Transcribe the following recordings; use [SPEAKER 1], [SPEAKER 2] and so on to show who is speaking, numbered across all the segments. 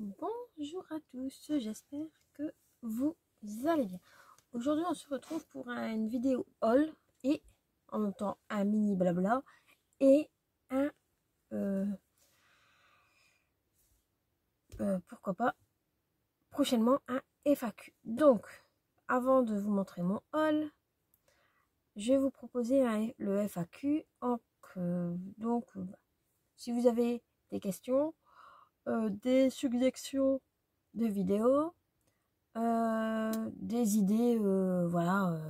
[SPEAKER 1] Bonjour à tous, j'espère que vous allez bien. Aujourd'hui on se retrouve pour une vidéo haul et en même temps un mini blabla et un pourquoi pas prochainement un FAQ. Donc avant de vous montrer mon haul, je vais vous proposer le FAQ. Si vous avez des questions, des suggestions de vidéos, des idées, voilà,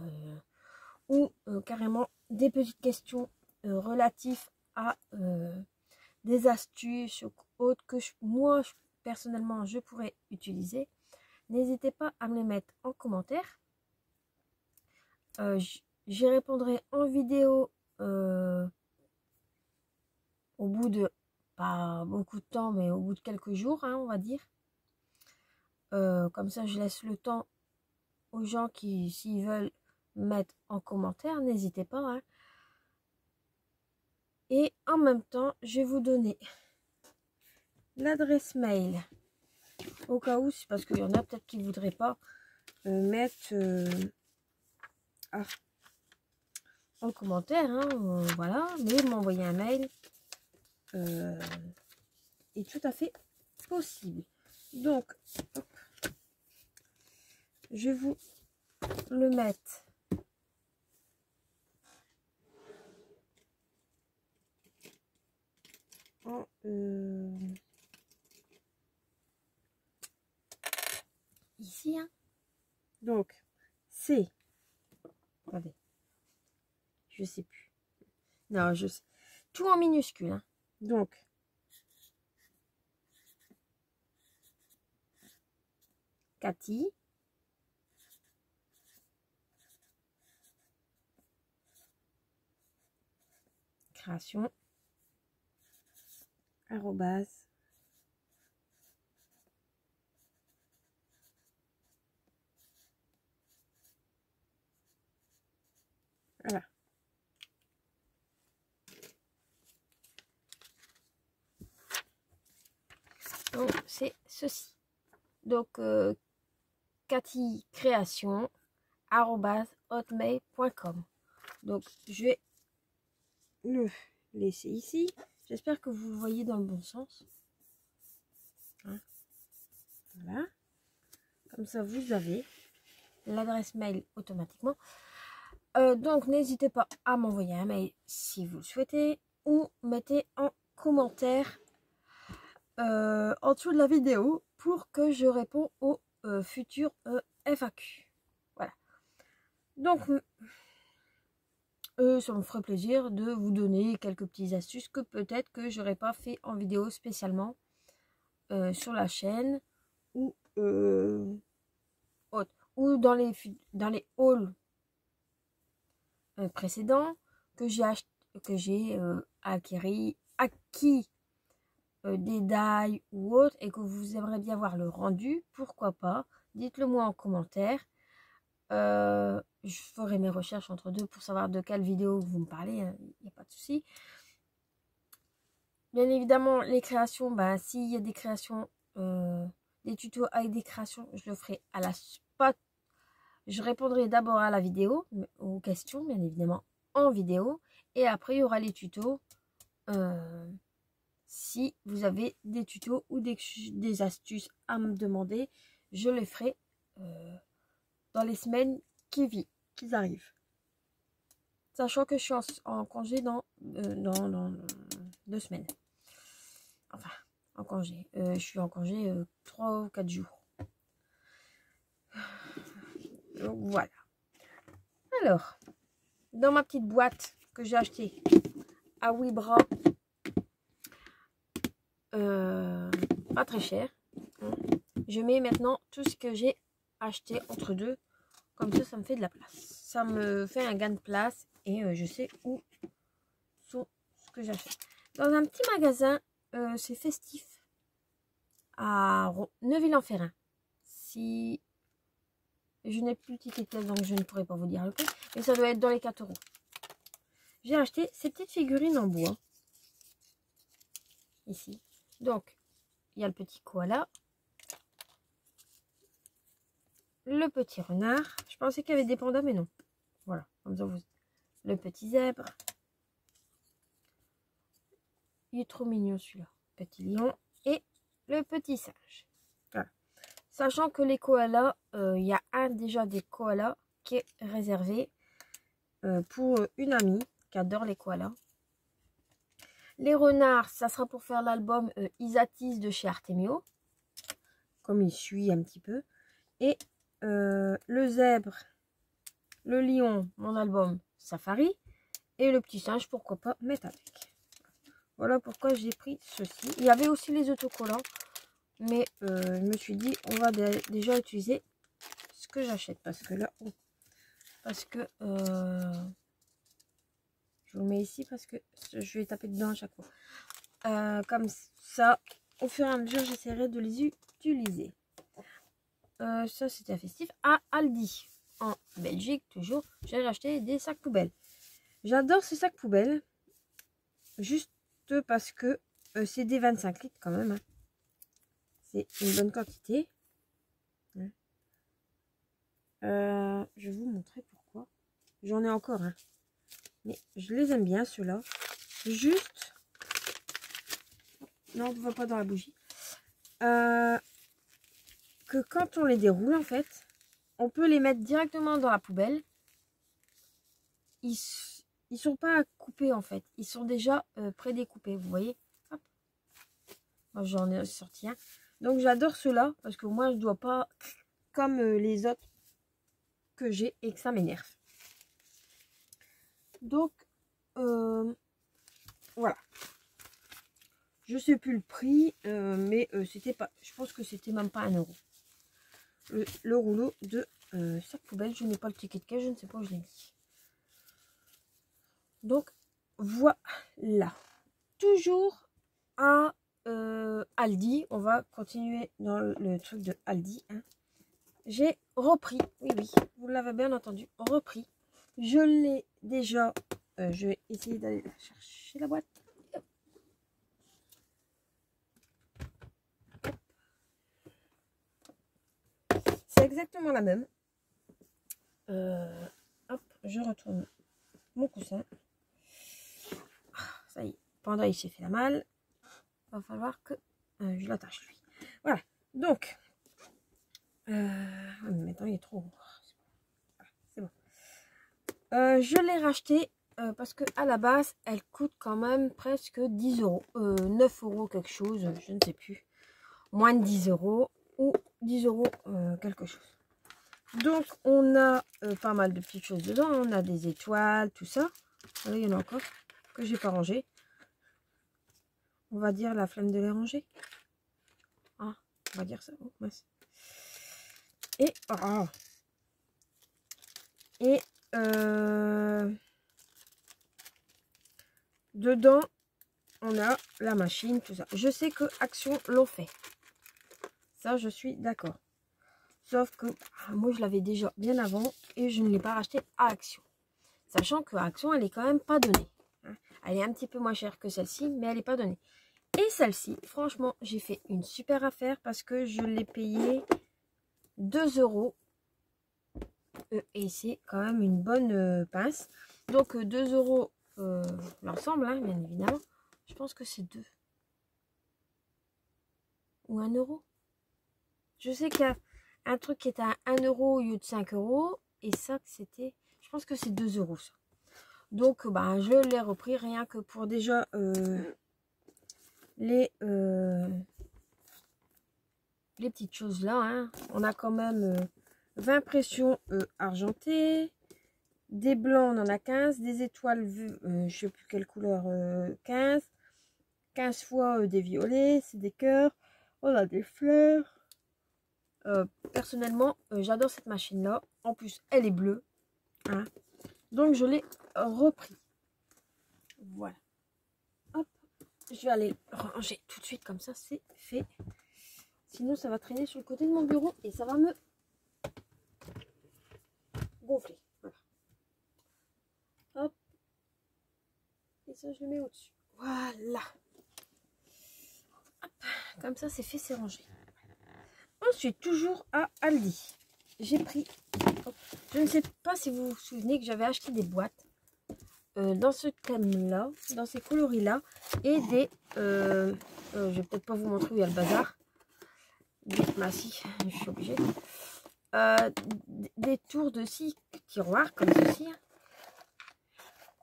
[SPEAKER 1] ou carrément des petites questions relatives à des astuces autres que moi personnellement je pourrais utiliser, n'hésitez pas à me les mettre en commentaire. J'y répondrai en vidéo au bout de pas beaucoup de temps, mais au bout de quelques jours, hein, on va dire. Comme ça je laisse le temps aux gens qui, s'ils veulent mettre en commentaire, n'hésitez pas, hein. Et en même temps je vais vous donner l'adresse mail au cas où, c'est parce qu'il y en a peut-être qui voudraient pas mettre en commentaire, hein, voilà, mais m'envoyer un mail est tout à fait possible. Donc hop, je vais vous le mettre en ici, hein. Donc c'est, attendez, je sais plus, non, je sais, tout en minuscule, hein. Donc Cathy, création, arrobase, voilà. Donc c'est ceci. Donc Cathy création @hotmail.com. Donc je vais le laisser ici. J'espère que vous le voyez dans le bon sens, hein. Voilà, comme ça vous avez l'adresse mail automatiquement. Donc n'hésitez pas à m'envoyer un mail si vous le souhaitez, ou mettez en commentaire en dessous de la vidéo pour que je réponds aux futurs FAQ. Voilà. Donc ça me ferait plaisir de vous donner quelques petites astuces que peut-être que j'aurais pas fait en vidéo spécialement sur la chaîne, ou ou dans les hauls précédents que j'ai acquis des dailles ou autres, et que vous aimeriez bien voir le rendu, pourquoi pas, dites-le moi en commentaire. Je ferai mes recherches entre deux pour savoir de quelle vidéo vous me parlez, hein, il n'y a pas de souci. Bien évidemment, les créations, bah, s'il y a des créations, des tutos avec des créations, je le ferai à la spot. Je répondrai d'abord à la vidéo, aux questions, bien évidemment, en vidéo. Et après, il y aura les tutos. Si vous avez des tutos ou des astuces à me demander, je les ferai dans les semaines qui arrivent. Sachant que je suis en congé dans 2 semaines. Enfin, en congé. Je suis en congé 3 ou 4 jours. Donc voilà. Alors, dans ma petite boîte que j'ai achetée à Webra, pas très cher, hein, je mets maintenant tout ce que j'ai acheté entre deux. Comme ça me fait de la place. Ça me fait un gain de place et je sais où sont ce que j'achète. Dans un petit magasin, c'est Festif à Neuville-en-Ferrain. Si je n'ai plus le ticket de caisse, donc je ne pourrai pas vous dire le prix, mais ça doit être dans les 4 €. J'ai acheté ces petites figurines en bois. Ici. Donc, il y a le petit koala. le petit renard. Je pensais qu'il y avait des pandas, mais non. Voilà, comme ça vous... Le petit zèbre. Il est trop mignon celui-là. Petit lion et le petit singe. Voilà. Sachant que les koalas, il y a déjà des koalas qui est réservé pour une amie qui adore les koalas. Les renards, ça sera pour faire l'album Isatis de chez Artemio. Comme il suit un petit peu. Et le zèbre, le lion, mon album Safari. Et le petit singe, pourquoi pas mettre avec. Voilà pourquoi j'ai pris ceci. Il y avait aussi les autocollants. Mais je me suis dit, on va déjà utiliser ce que j'achète. Parce que là, je vous le mets ici parce que je vais taper dedans à chaque fois. Comme ça, au fur et à mesure, j'essaierai de les utiliser. Ça, c'était un festif à Aldi. En Belgique, toujours, j'ai acheté des sacs poubelles. J'adore ces sacs poubelles. Juste parce que c'est des 25 litres quand même. Hein. C'est une bonne quantité. Je vais vous montrer pourquoi. J'en ai encore un. Hein. Mais je les aime bien ceux-là. Juste. Non, on ne voit pas dans la bougie. Que quand on les déroule en fait, on peut les mettre directement dans la poubelle. Ils sont pas coupés en fait. Ils sont déjà prédécoupés. Vous voyez. Hop. Moi j'en ai sorti un. Donc j'adore ceux-là parce que moi je dois pas comme les autres que j'ai et que ça m'énerve. Donc voilà. Je sais plus le prix, mais c'était pas. Je pense que c'était même pas 1 euro. Le rouleau de sac poubelle. Je n'ai pas le ticket de caisse, je ne sais pas où je l'ai mis. Donc voilà. Toujours à Aldi. On va continuer dans le truc de Aldi. Hein. J'ai repris, oui, vous l'avez bien entendu, repris. Je l'ai déjà, je vais essayer d'aller chercher la boîte. C'est exactement la même. Hop, je retourne mon coussin. Ça y est, Panda il s'est fait la malle. Va falloir que je l'attache lui. Voilà, donc... maintenant il est trop gros. C'est bon. Je l'ai racheté parce que à la base elle coûte quand même presque 10 euros. 9 euros quelque chose, je ne sais plus. Moins de 10 euros ou 10 euros quelque chose. Donc on a pas mal de petites choses dedans. On a des étoiles, tout ça. Il y en a encore que j'ai pas rangé. On va dire la flemme de les ranger. Ah, on va dire ça. Oh, mince. Et dedans on a la machine, tout ça. Je sais que Action l'ont fait, ça je suis d'accord, sauf que moi je l'avais déjà bien avant et je ne l'ai pas racheté à Action, sachant que Action elle est quand même pas donnée, hein. Elle est un petit peu moins chère que celle-ci, mais elle est pas donnée. Et celle-ci, franchement, j'ai fait une super affaire parce que je l'ai payé 2 euros. Et c'est quand même une bonne pince. Donc 2 euros l'ensemble, hein, bien évidemment. Je pense que c'est 2. Ou 1 euro. Je sais qu'il y a un truc qui est à 1 euro au lieu de 5 euros. Et ça, c'était... Je pense que c'est 2 euros ça. Donc bah, je l'ai repris rien que pour déjà les petites choses là. Hein. On a quand même 20 pressions argentées. Des blancs, on en a 15. Des étoiles, je ne sais plus quelle couleur, 15. 15 fois des violets, c'est des cœurs. On a des fleurs. Personnellement, j'adore cette machine-là. En plus, elle est bleue. Hein. Donc, je l'ai repris. Voilà. Hop. Je vais aller ranger tout de suite comme ça, c'est fait. Sinon, ça va traîner sur le côté de mon bureau et ça va me gonfler. Voilà. Hop. Et ça, je le mets au-dessus. Voilà. Hop. Comme ça, c'est fait, c'est rangé. Ensuite, toujours à Aldi. j'ai pris... Je ne sais pas si vous vous souvenez que j'avais acheté des boîtes dans ce thème-là, dans ces coloris-là, et des... je vais peut-être pas vous montrer où il y a le bazar. Bah si, je suis obligée. Des tours de 6 tiroirs, comme ceci.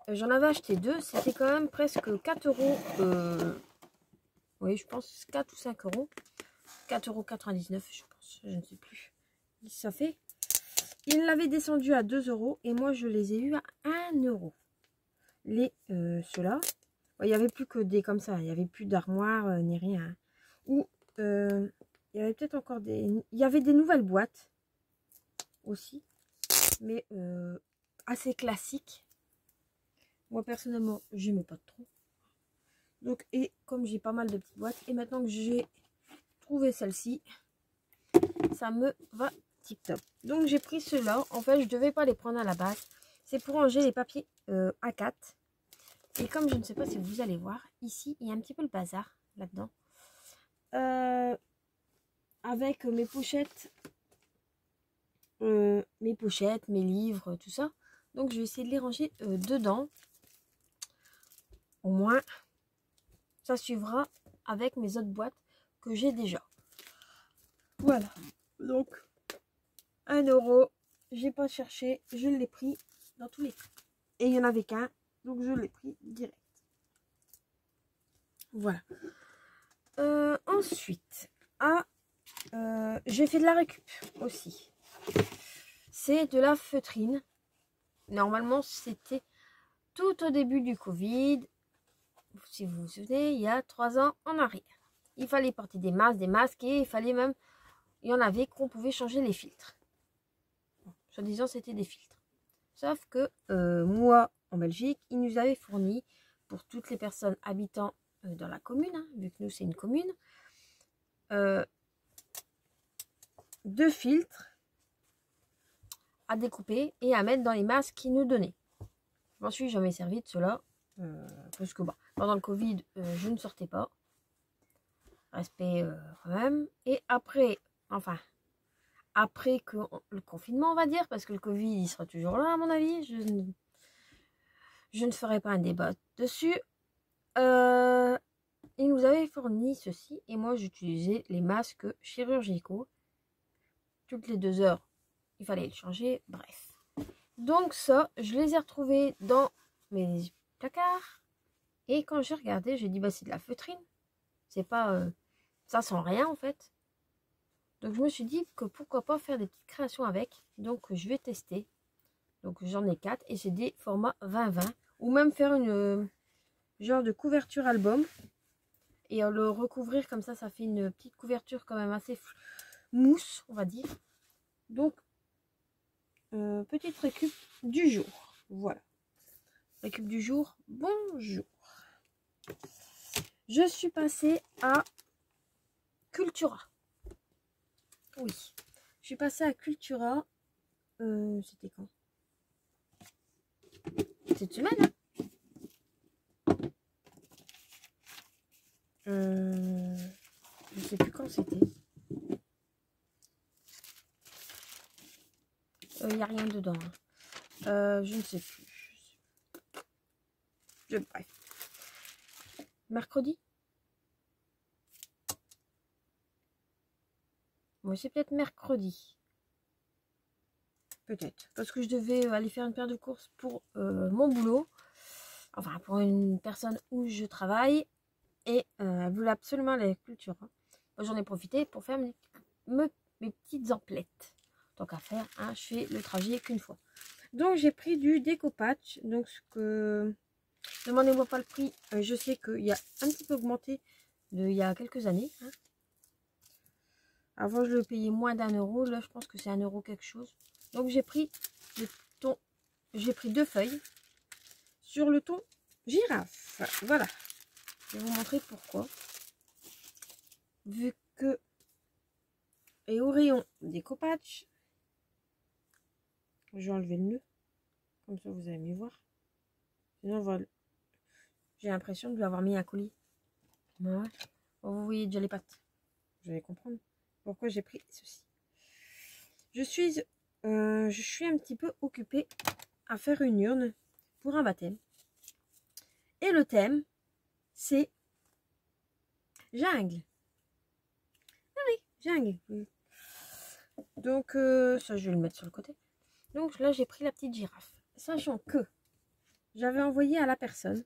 [SPEAKER 1] J'en avais acheté 2, c'était quand même presque 4 euros. Oui, je pense 4 ou 5 euros. 4,99 €, je pense, je ne sais plus. Ça fait. Il l'avait descendu à 2 euros et moi je les ai eu à 1 euro. Ceux-là, il n'y avait plus que des comme ça, il n'y avait plus d'armoire ni rien. Ou il y avait peut-être encore des. Il y avait des nouvelles boîtes aussi, mais assez classiques. Moi personnellement, je n'aimais pas trop. Donc, et comme j'ai pas mal de petites boîtes, et maintenant que j'ai trouvé celle-ci, ça me va tip top. Donc j'ai pris ceux-là. En fait, je devais pas les prendre à la base. C'est pour ranger les papiers A4. Et comme je ne sais pas si vous allez voir, ici, il y a un petit peu le bazar là-dedans. Avec mes pochettes, mes livres, tout ça. Donc je vais essayer de les ranger dedans. Au moins, ça suivra avec mes autres boîtes que j'ai déjà. Voilà. Donc, 1 euro. J'ai pas cherché. Je l'ai pris dans tous les cas. Et il n'y en avait qu'un. Donc, je l'ai pris direct. Voilà. Ensuite, j'ai fait de la récup aussi. C'est de la feutrine. Normalement, c'était tout au début du Covid. Si vous vous souvenez, il y a 3 ans en arrière. Il fallait porter des masques et il fallait même... Il y en avait qu'on pouvait changer les filtres. Soi-disant, c'était des filtres. Sauf que moi, en Belgique, ils nous avaient fourni, pour toutes les personnes habitant dans la commune, hein, vu que nous, c'est une commune, 2 filtres à découper et à mettre dans les masques qu'ils nous donnaient. Je m'en suis jamais servi de cela. Parce que pendant le Covid, je ne sortais pas. Respect quand même. Et après, après que le confinement, on va dire, parce que le Covid, il sera toujours là, à mon avis. Je ne ferai pas un débat dessus. Il nous avait fourni ceci. Et moi, j'utilisais les masques chirurgicaux. Toutes les 2 heures, il fallait le changer. Bref. Donc ça, je les ai retrouvés dans mes placards. Et quand j'ai regardé, j'ai dit, bah c'est de la feutrine. C'est pas... ça sent rien, en fait. Donc, je me suis dit que pourquoi pas faire des petites créations avec. Donc, je vais tester. Donc, j'en ai 4 et c'est des formats 20-20. Ou même faire une genre de couverture album. Et le recouvrir comme ça fait une petite couverture quand même assez mousse, on va dire. Donc, petite récup du jour. Voilà. Récup du jour, bonjour. Je suis passée à Cultura. Oui, je suis passée à Cultura. C'était quand? Cette semaine, hein. Je sais plus quand c'était. Il n'y a rien dedans. Hein. Je ne sais plus. Bref. Mercredi. Moi, c'est peut-être mercredi. Peut-être. Parce que je devais aller faire une paire de courses pour mon boulot. Enfin, pour une personne où je travaille. Et elle voulait absolument aller à la culture. Hein. J'en ai profité pour faire mes petites emplettes. Tant qu'à faire, hein, je fais le trajet qu'une fois. Donc, j'ai pris du déco-patch. Donc, ce que... Demandez-moi pas le prix. Je sais qu'il y a un petit peu augmenté il y a quelques années. Hein. Avant, je le payais moins d'1 euro. Là, je pense que c'est 1 euro quelque chose. Donc, j'ai pris le ton... J'ai pris 2 feuilles sur le ton girafe. Voilà. Je vais vous montrer pourquoi. Vu que... Et au rayon déco-patch, je vais enlever le nœud. Comme ça, vous allez mieux voir. Sinon, j'ai l'impression de lui avoir mis un colis. Ouais. Bon, vous voyez déjà les pattes. Vous allez comprendre pourquoi j'ai pris ceci. je suis un petit peu occupée à faire une urne pour un baptême. Et le thème, c'est jungle. Ah oui, jungle. Donc, ça, je vais le mettre sur le côté. Donc là, j'ai pris la petite girafe. Sachant que j'avais envoyé à la personne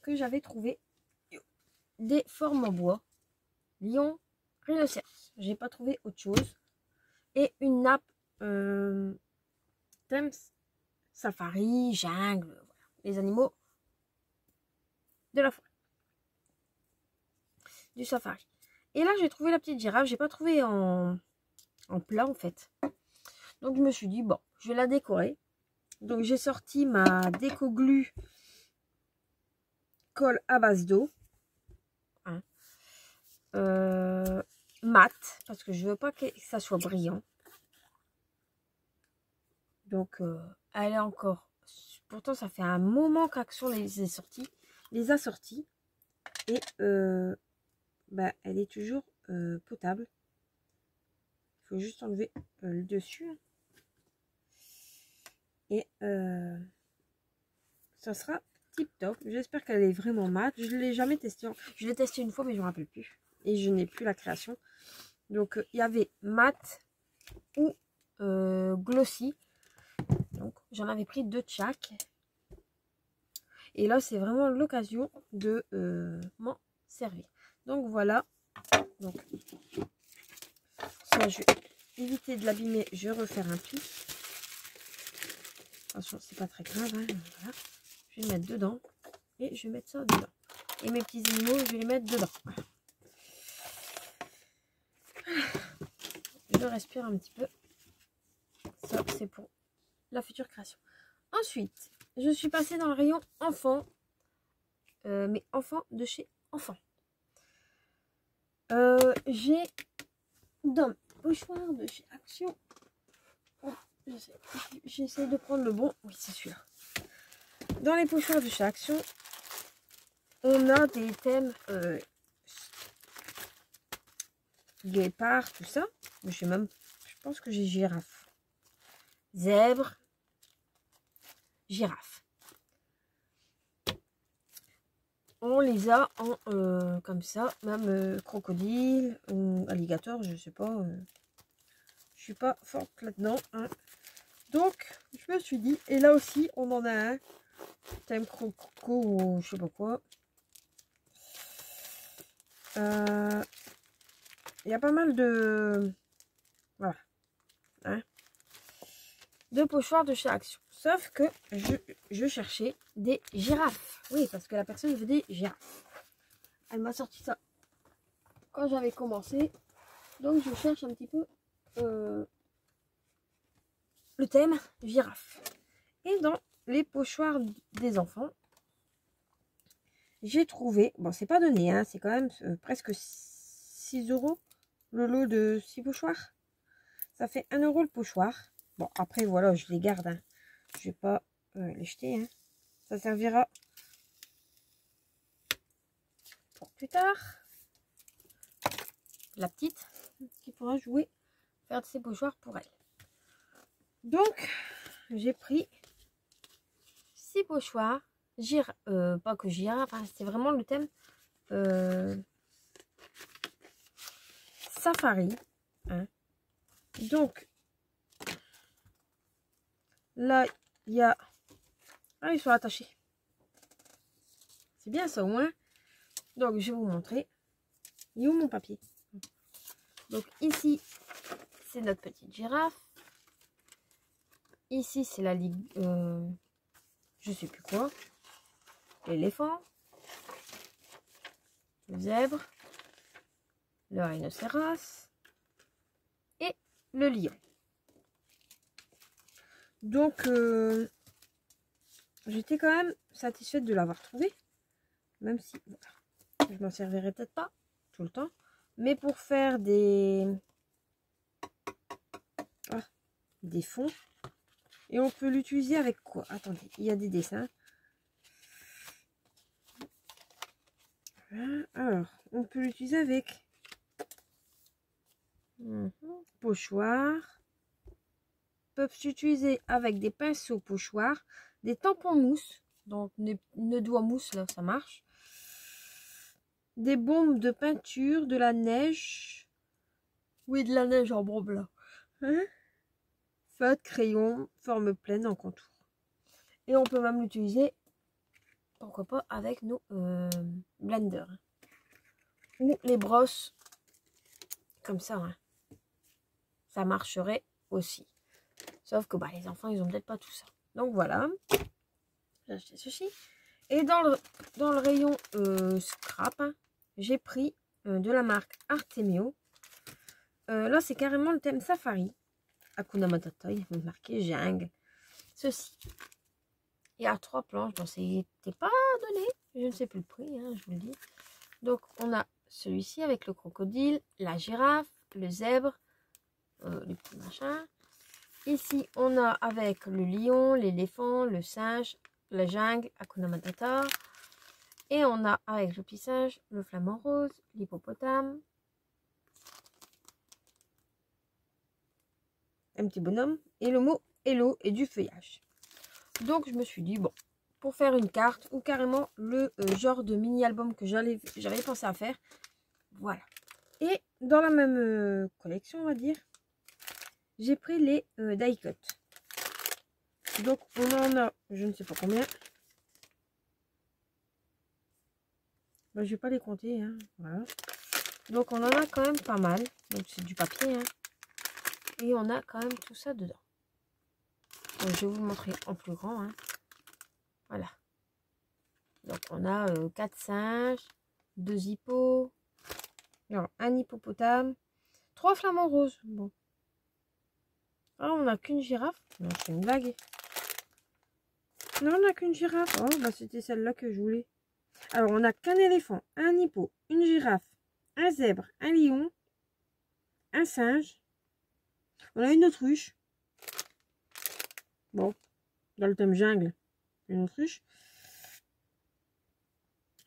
[SPEAKER 1] que j'avais trouvé des formes en bois. Lion, rhinocéros. J'ai pas trouvé autre chose. Et une nappe thème safari, jungle, voilà. Les animaux de la forêt. Du safari. Et là, j'ai trouvé la petite girafe. J'ai pas trouvé en plat, en fait. Donc, je me suis dit, bon, je vais la décorer. Donc, j'ai sorti ma déco glue colle à base d'eau. Hein. Mat, parce que je veux pas que ça soit brillant. Donc, elle est encore... Pourtant, ça fait un moment qu'Action les a sortis. Et bah, elle est toujours potable. Il faut juste enlever le dessus. Et ça sera tip top. J'espère qu'elle est vraiment mate. Je ne l'ai jamais testé. Je l'ai testé une fois, mais je ne me rappelle plus. Et je n'ai plus la création. Donc, il y avait mat ou glossy. Donc, j'en avais pris 2 de chaque. Et là, c'est vraiment l'occasion de m'en servir. Donc, voilà. Donc, ça, je vais éviter de l'abîmer. Je vais refaire un pli. Attention, c'est pas très grave. Hein, voilà. Je vais le mettre dedans. Et je vais mettre ça dedans. Et mes petits animaux, je vais les mettre dedans. Je respire un petit peu. Ça, c'est pour la future création. Ensuite, je suis passée dans le rayon enfants. Mais enfants de chez enfants. J'ai dans le pochoir de chez Action. Oh, j'essaie de prendre le bon. Oui, c'est celui-là. Dans les pochoirs de chez Action, on a des thèmes guépard, tout ça. Je pense que j'ai girafe. Zèbre. Girafe. On les a en comme ça, même crocodile ou alligator, je sais pas. Je suis pas forte là-dedans. Hein. Donc, je me suis dit, et là aussi, on en a un. Thème croco ou je sais pas quoi. Il y a pas mal de... Voilà. Hein, de pochoirs de chez Action. Sauf que je cherchais des girafes. Oui, parce que la personne veut des girafes. Elle m'a sorti ça quand j'avais commencé. Donc, je cherche un petit peu le thème girafe. Et dans les pochoirs des enfants, j'ai trouvé... Bon, c'est pas donné, hein, c'est quand même presque 6 € le lot de 6 pochoirs. Ça fait 1 € le pochoir. Bon, après, voilà, je les garde. Hein. Je vais pas les jeter. Hein. Ça servira pour plus tard. La petite qui pourra jouer, faire de ses pochoirs pour elle. Donc, j'ai pris 6 pochoirs. Pas que girafe, enfin, c'est vraiment le thème safari. Hein. Donc, là, il y a... Ah, ils sont attachés. C'est bien ça au moins. Donc, je vais vous montrer. Il est où mon papier? Donc, ici, c'est notre petite girafe. Ici, c'est la ligue... je sais plus quoi. L'éléphant. Le zèbre. Le rhinocéros. Et le lion. Donc, j'étais quand même satisfaite de l'avoir trouvé. Même si, voilà, je m'en servirai peut-être pas tout le temps. Mais pour faire des fonds. Et on peut l'utiliser avec quoi? Attendez, il y a des dessins. Alors, on peut l'utiliser avec... Pochoirs. Peuvent s'utiliser avec des pinceaux pochoirs, des tampons mousse, donc ne doigts mousse là ça marche, des bombes de peinture, de la neige, oui de la neige en bombe là, feutre, crayon, forme pleine en contour. Et on peut même l'utiliser, pourquoi pas, avec nos blenders ou les brosses comme ça, hein. Ça marcherait aussi. Sauf que les enfants, ils ont peut-être pas tout ça. Donc voilà. J'ai acheté ceci. Et dans le rayon scrap, hein, j'ai pris de la marque Artemio. Là, c'est carrément le thème Safari. Hakuna Matata, il est marqué jungle. Ceci. Il y a 3 planches. Bon, c'était pas donné. Je ne sais plus le prix, hein, je vous le dis. Donc, on a celui-ci avec le crocodile, la girafe, le zèbre, les petits machins. Ici, on a avec le lion, l'éléphant, le singe, la jungle, Hakuna Matata. Et on a avec le petit singe, le flamant rose, l'hippopotame. Un petit bonhomme. Et le mot hello et du feuillage. Donc, je me suis dit, bon, pour faire une carte ou carrément le genre de mini-album que j'avais pensé à faire. Voilà. Et dans la même collection, on va dire, j'ai pris les die cut. Donc on en a, je ne sais pas combien. Je vais pas les compter, hein. Voilà. Donc on en a quand même pas mal. Donc c'est du papier, hein. Et on a quand même tout ça dedans. Donc je vais vous montrer en plus grand, hein. Voilà. Donc on a 4 singes, 2 hippos, alors, un hippopotame, 3 flamants roses. Bon. Ah, on n'a qu'une girafe. Non, c'est une blague. Non, on n'a qu'une girafe. Oh, c'était celle-là que je voulais. Alors, on n'a qu'un éléphant, un hippo, une girafe, un zèbre, un lion, un singe. On a une autruche. Bon, dans le thème jungle, une autruche.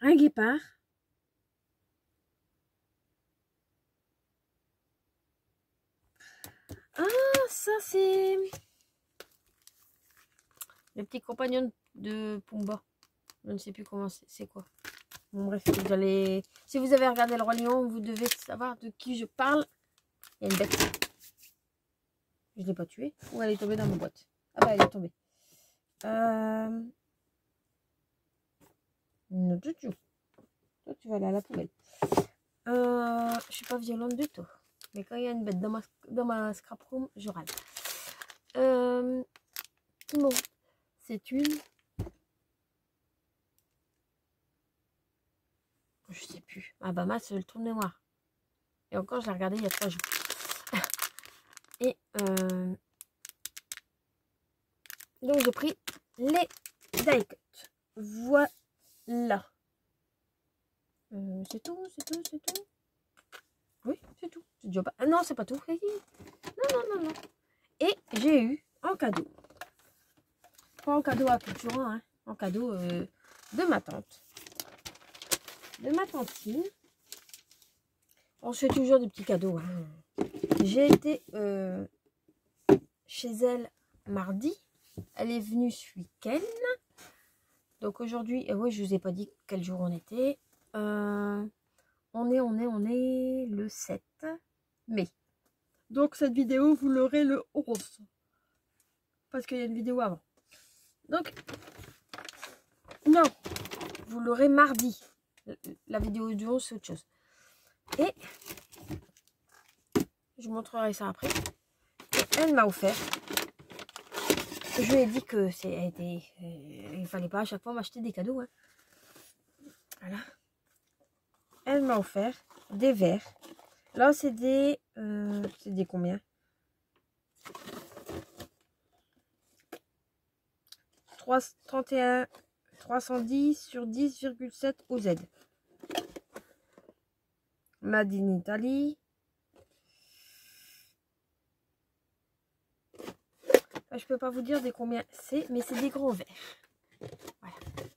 [SPEAKER 1] Un guépard. Ah, ça c'est le petit compagnon de Pumba. Je ne sais plus comment c'est quoi. Bon bref, si vous avez regardé le Roi Lion, vous devez savoir de qui je parle. Il y a une bête. Je ne l'ai pas tuée. Ou elle est tombée dans ma boîte. Ah bah elle est tombée. Non, tu toi tu vas aller à la poubelle. Je suis pas violente du tout. Mais quand il y a une bête dans ma scrap room, je râle. Timon, c'est une... Je sais plus. Ah bah ma, c'est le trou de mémoire. Et encore, je l'ai regardé il y a 3 jours. Et donc j'ai pris les die cut. Voilà. C'est tout. Oui, c'est tout. C'est déjà pas... Ah non, c'est pas tout. Non. Et j'ai eu en cadeau. Pas en cadeau à Cultura, hein. En cadeau de ma tante. De ma tantine. On se fait toujours des petits cadeaux, hein. J'ai été chez elle mardi. Elle est venue ce week-end. Donc aujourd'hui, oui, je vous ai pas dit quel jour on était. On est le 7 mai. Donc cette vidéo, vous l'aurez le 11. Parce qu'il y a une vidéo avant. Donc, non, vous l'aurez mardi. La vidéo du 11, c'est autre chose. Et je vous montrerai ça après. Et elle m'a offert. Je lui ai dit que il fallait pas à chaque fois m'acheter des cadeaux, hein. Voilà. Elle m'a offert des verres. Là, c'est des combien? 31, 310 sur 10,7 OZ. Made in Italy. Je peux pas vous dire des combien c'est, mais c'est des gros verres. Voilà.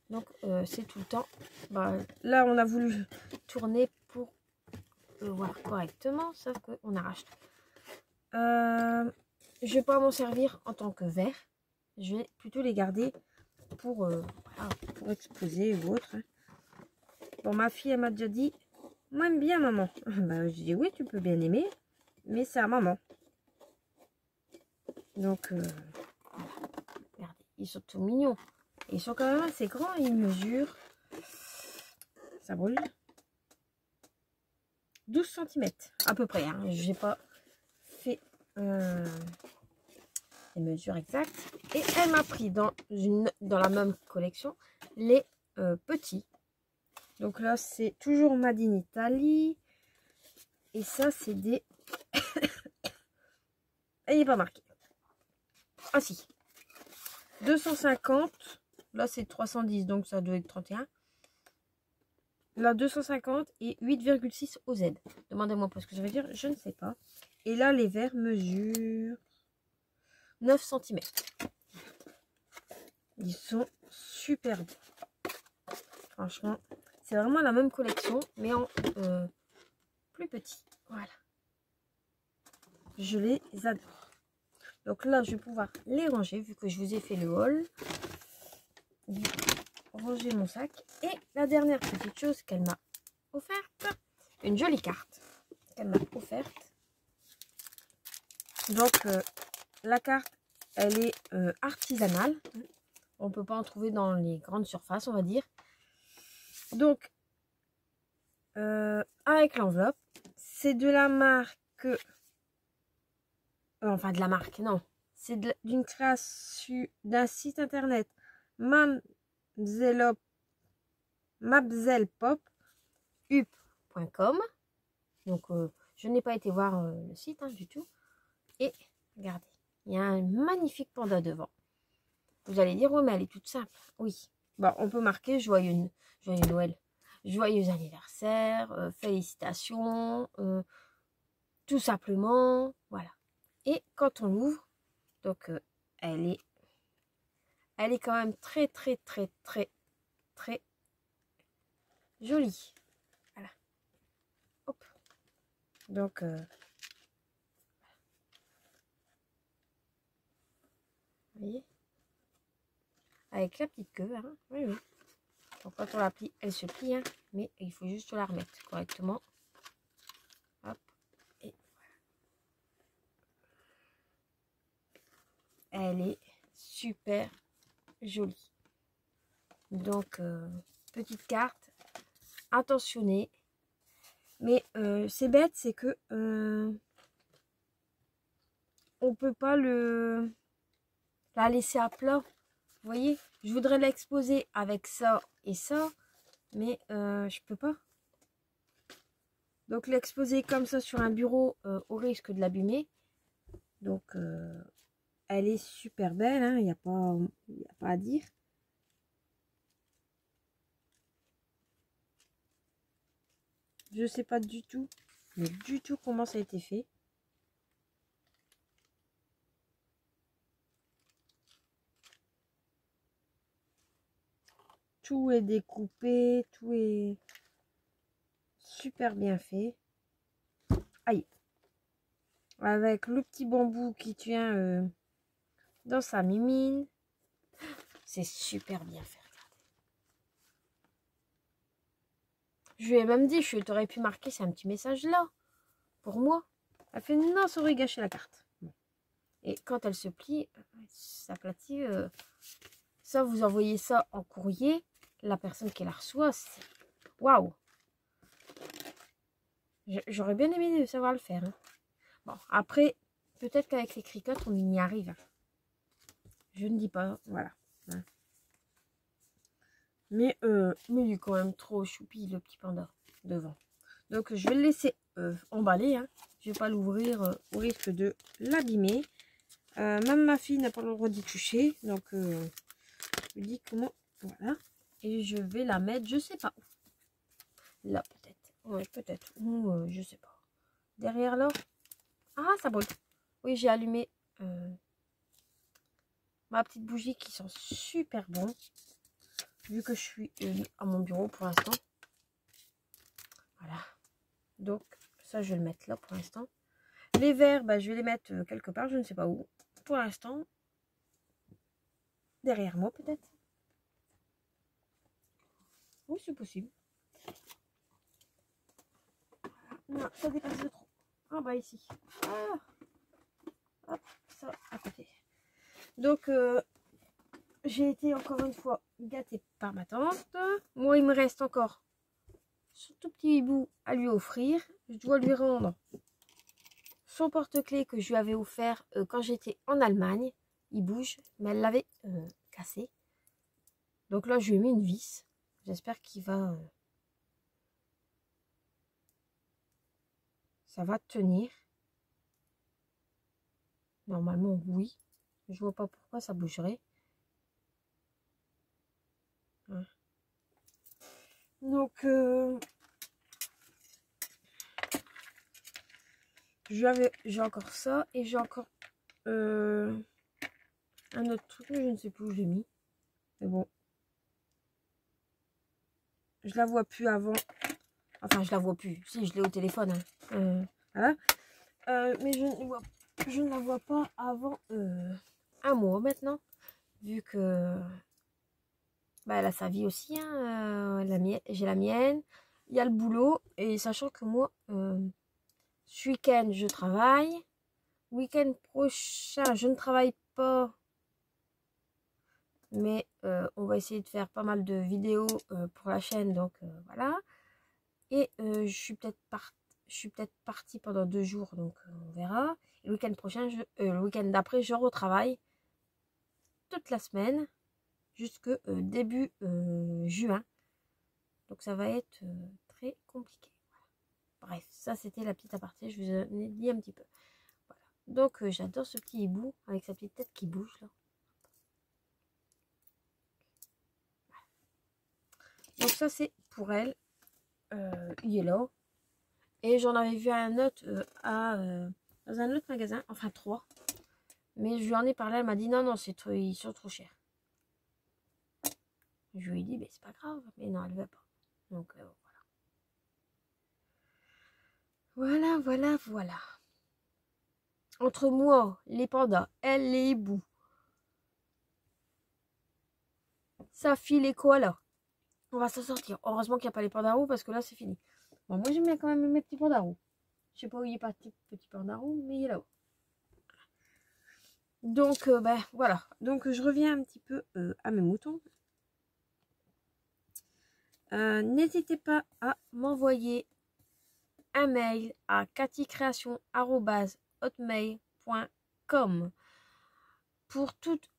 [SPEAKER 1] Donc c'est tout le temps. Bah, là, on a voulu tourner pour le voir correctement, sauf qu'on arrache tout. Je vais pas m'en servir en tant que verre. Je vais plutôt les garder pour, voilà, pour exposer ou autre. Bon, ma fille, elle m'a déjà dit, moi, j'aime bien maman. Bah, je dis, oui, tu peux bien aimer, mais c'est à maman. Donc, regardez, ils sont tout mignons. Ils sont quand même assez grands, ils mesurent, ça brûle, 12 cm à peu près. Hein. Je n'ai pas fait les mesures exactes. Et elle m'a pris dans la même collection les petits. Donc là, c'est toujours Made in Italy. Et ça, c'est des... Il n'est pas marqué. Ah si. 250. Là, c'est 310, donc ça doit être 31. Là, 250 et 8,6 OZ. Demandez-moi pas ce que ça veut dire, je ne sais pas. Et là, les verres mesurent 9 cm. Ils sont super beaux. Franchement, c'est vraiment la même collection, mais en plus petit. Voilà. Je les adore. Donc là, je vais pouvoir les ranger, vu que je vous ai fait le haul. Ranger mon sac. Et la dernière petite chose qu'elle m'a offerte, une jolie carte qu'elle m'a offerte. Donc la carte, elle est artisanale. On ne peut pas en trouver dans les grandes surfaces, on va dire. Donc avec l'enveloppe, c'est de la marque, enfin de la marque, non, c'est d'une création d'un site internet mapzelpop.up.com. Donc je n'ai pas été voir le site du tout. Et regardez, il y a un magnifique panda devant. Vous allez dire, ouais, mais elle est toute simple. Oui, bah, on peut marquer joyeux Noël, joyeux anniversaire, félicitations, tout simplement, voilà. Et quand on l'ouvre, donc elle est quand même très jolie. Voilà. Hop. Donc vous voyez, avec la petite queue, hein. Oui, oui. Donc quand on la plie, elle se plie, hein, mais il faut juste la remettre correctement. Hop. Et voilà. Elle est super jolie. Donc petite carte intentionnée, mais c'est bête, c'est que on peut pas la laisser à plat. Vous voyez, je voudrais l'exposer avec ça et ça, mais je peux pas. Donc l'exposer comme ça sur un bureau au risque de l'abîmer. Donc elle est super belle, hein, il n'y a pas à dire. Je sais pas du tout, mais du tout comment ça a été fait. Tout est découpé, tout est super bien fait. Aïe. Avec le petit bambou qui tient dans sa mimine. C'est super bien fait. Je lui ai même dit, je t'aurais pu marquer, c'est un petit message là. Pour moi. Elle fait, non, ça aurait gâché la carte. Bon. Et quand elle se plie, s'aplatit. Ça, vous envoyez ça en courrier. La personne qui la reçoit, c'est... Waouh! J'aurais bien aimé savoir le faire. Hein. Bon, après, peut-être qu'avec les cricottes, on y arrive. Je ne dis pas, voilà. Hein. Mais il est quand même trop choupi, le petit panda, devant. Donc, je vais le laisser emballer. Hein. Je ne vais pas l'ouvrir au risque de l'abîmer. Même ma fille n'a pas le droit d'y toucher. Donc, je lui dis comment... Voilà. Et je vais la mettre, je sais pas où. Là, peut-être. Oui, peut-être. Ou, je sais pas. Derrière là. Ah, ça brûle. Oui, j'ai allumé ma petite bougie qui sent super bon. Vu que je suis à mon bureau pour l'instant. Voilà. Donc, ça, je vais le mettre là pour l'instant. Les verres, bah, je vais les mettre quelque part, je ne sais pas où. Pour l'instant, derrière moi peut-être. Oui, c'est possible. Non, ça dépasse de trop. Ah bah ici. Ah. Hop, ça à côté. Donc, j'ai été encore une fois gâtée par ma tante. Moi, il me reste encore ce tout petit hibou à lui offrir. Je dois lui rendre son porte-clés que je lui avais offert quand j'étais en Allemagne. Il bouge, mais elle l'avait cassé. Donc là, je lui ai mis une vis. J'espère qu'il va... ça va tenir. Normalement, oui. Je vois pas pourquoi ça bougerait. Hein. Donc, j'ai encore ça et j'ai encore un autre truc, mais je ne sais plus où j'ai mis. Mais bon, je la vois plus avant. Enfin, je la vois plus. Si, je l'ai au téléphone. Hein. Voilà. Mais je ne la vois pas avant un mois maintenant, vu que bah, elle a sa vie aussi. Hein, j'ai la mienne. Il y a le boulot et sachant que moi, ce week-end je travaille. Week-end prochain, je ne travaille pas. Mais on va essayer de faire pas mal de vidéos pour la chaîne. Donc voilà. Et je suis peut-être partie pendant 2 jours. Donc on verra. Et le week-end prochain, le week-end d'après, je retravaille toute la semaine. Jusque début juin. Donc ça va être très compliqué. Voilà. Bref, ça c'était la petite aparté. Je vous en ai dit un petit peu. Voilà. Donc j'adore ce petit hibou avec sa petite tête qui bouge là. Donc ça c'est pour elle. Yellow. Et j'en avais vu un autre dans un autre magasin, enfin 3. Mais je lui en ai parlé, elle m'a dit non, ils sont trop chers. Je lui ai dit, mais c'est pas grave. Mais non, elle veut pas. Donc voilà. Voilà. Entre moi, les pandas, elle, les hiboux, sa fille, les koalas. On va s'en sortir. Heureusement qu'il n'y a pas les pandarous parce que là, c'est fini. Bon, moi, j'aime bien quand même mes petits pandarous. Je sais pas où il est parti, petit pandarou, mais il est là-haut. Donc, ben, voilà. Donc, je reviens un petit peu à mes moutons. N'hésitez pas à m'envoyer un mail à katycreation@hotmail.com pour toute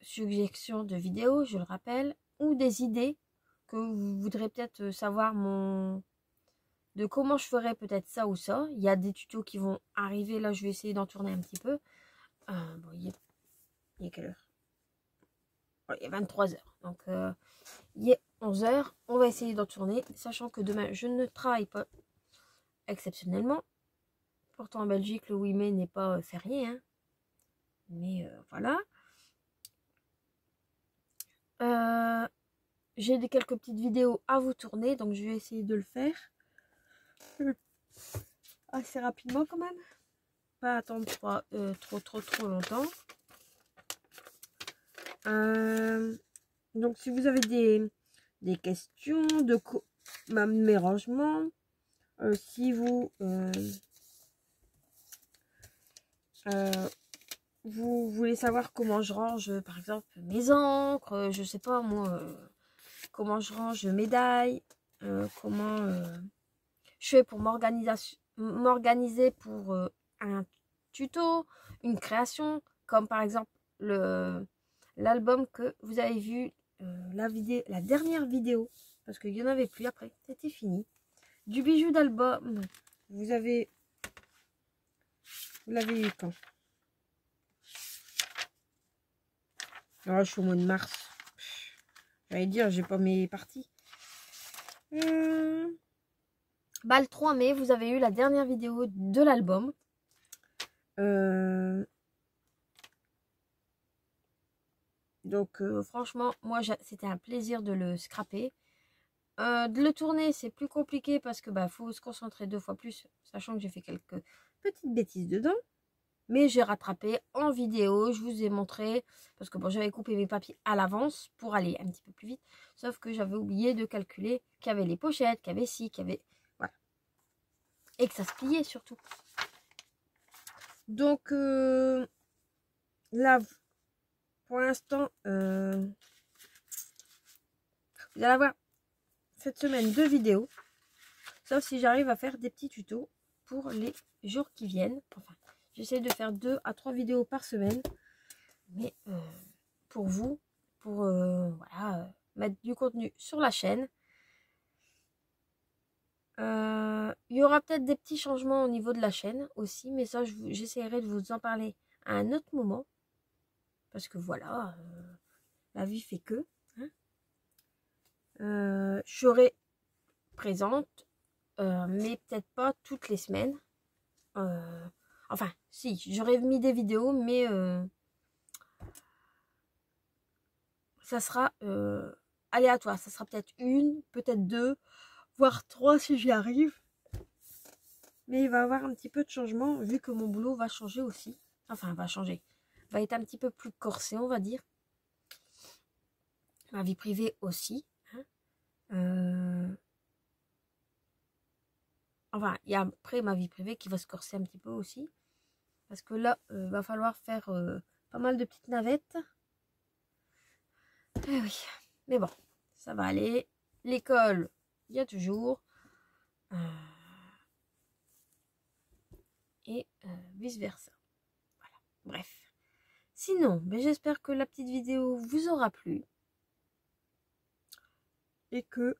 [SPEAKER 1] suggestion de vidéo, je le rappelle, ou des idées que vous voudrez peut-être savoir de comment je ferais peut-être ça ou ça. Il y a des tutos qui vont arriver, là je vais essayer d'en tourner un petit peu. Bon, il est quelle heure? Il est 23h, donc il est 11h, on va essayer d'en tourner, sachant que demain je ne travaille pas exceptionnellement. Pourtant en Belgique le 8 mai n'est pas férié, hein. Mais voilà. J'ai quelques petites vidéos à vous tourner, donc je vais essayer de le faire assez rapidement quand même. Pas attendre trop longtemps. Donc si vous avez des questions de mes rangements, si vous vous voulez savoir comment je range par exemple mes encres, je sais pas moi, comment je range mes médailles, comment je fais pour m'organiser pour un tuto, une création, comme par exemple l'album que vous avez vu, la dernière vidéo, parce qu'il n'y en avait plus après, c'était fini. Du bijou d'album, vous l'avez eu quand? Oh, je suis au mois de mars. J'allais dire, j'ai pas mes parties. Bah, le 3 mai, vous avez eu la dernière vidéo de l'album. Donc, franchement, moi, c'était un plaisir de le scraper. De le tourner, c'est plus compliqué parce que faut se concentrer 2 fois plus, sachant que j'ai fait quelques petites bêtises dedans. Mais j'ai rattrapé en vidéo, je vous ai montré, parce que bon, j'avais coupé mes papiers à l'avance pour aller un petit peu plus vite, sauf que j'avais oublié de calculer qu'il y avait les pochettes, qu'il y avait ci, qu'il y avait... Voilà. Et que ça se pliait surtout. Donc, là, pour l'instant, vous allez avoir cette semaine 2 vidéos, sauf si j'arrive à faire des petits tutos pour les jours qui viennent. Enfin, j'essaie de faire 2 à 3 vidéos par semaine, mais pour vous, pour voilà, mettre du contenu sur la chaîne. Il y aura peut-être des petits changements au niveau de la chaîne aussi, mais ça, j'essaierai de vous en parler à un autre moment, parce que voilà, la vie fait que. Hein. Je serai présente, mais peut-être pas toutes les semaines. Enfin, si, j'aurais mis des vidéos, mais ça sera aléatoire. Ça sera peut-être 1, peut-être 2, voire 3 si j'y arrive. Mais il va y avoir un petit peu de changement, vu que mon boulot va changer aussi. Enfin, va changer. Va être un petit peu plus corsé, on va dire. Ma vie privée aussi. Hein. Enfin, il y a après ma vie privée qui va se corser un petit peu aussi. Parce que là, va falloir faire pas mal de petites navettes. Eh oui, mais bon, ça va aller. L'école, il y a toujours. Et vice versa. Voilà, bref. Sinon, j'espère que la petite vidéo vous aura plu. Et que,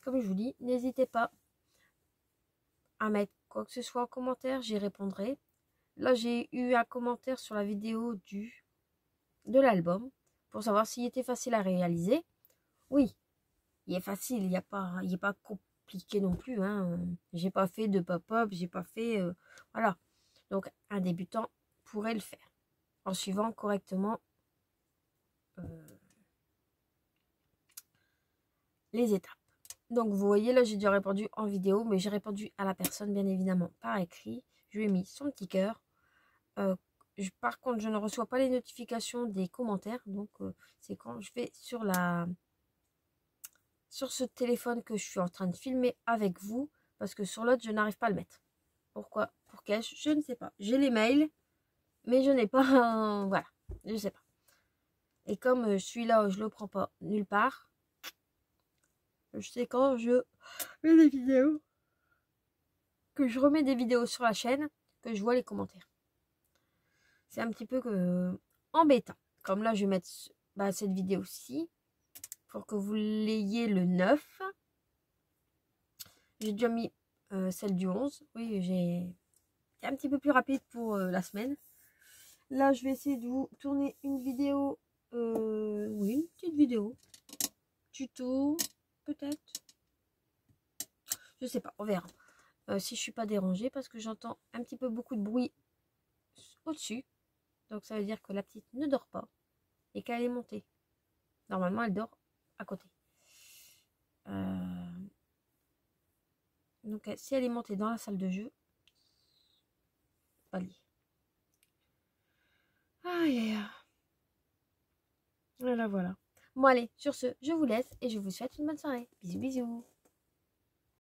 [SPEAKER 1] comme je vous dis, n'hésitez pas à mettre quoi que ce soit en commentaire, j'y répondrai. Là, j'ai eu un commentaire sur la vidéo de l'album pour savoir s'il était facile à réaliser. Oui, il est facile, il est pas compliqué non plus. Hein. J'ai pas fait de pop-up, j'ai pas fait... voilà. Donc, un débutant pourrait le faire en suivant correctement les étapes. Donc, vous voyez, là, j'ai déjà répondu en vidéo, mais j'ai répondu à la personne, bien évidemment, par écrit. Je lui ai mis son petit cœur. Par contre, je ne reçois pas les notifications des commentaires. Donc, c'est quand je vais sur ce téléphone que je suis en train de filmer avec vous. Parce que sur l'autre, je n'arrive pas à le mettre. Pourquoi? Pour qu'est-ce? Je ne sais pas. J'ai les mails, mais je n'ai pas... voilà, je ne sais pas. Et comme celui-là, je ne le prends pas nulle part, je sais quand je mets des vidéos, que je remets des vidéos sur la chaîne, que je vois les commentaires. C'est un petit peu embêtant. Comme là, je vais mettre cette vidéo-ci pour que vous l'ayez le 9. J'ai déjà mis celle du 11. Oui, j'ai été un petit peu plus rapide pour la semaine. Là, je vais essayer de vous tourner une vidéo. Oui, une petite vidéo. Tuto, peut-être. Je sais pas, on verra. Si je suis pas dérangée, parce que j'entends un petit peu beaucoup de bruit au-dessus. Donc ça veut dire que la petite ne dort pas et qu'elle est montée. Normalement, elle dort à côté. Donc si elle est montée dans la salle de jeu, allez. Aïe aïe aïe. Voilà, voilà. Bon allez, sur ce, je vous laisse et je vous souhaite une bonne soirée. Bisous bisous.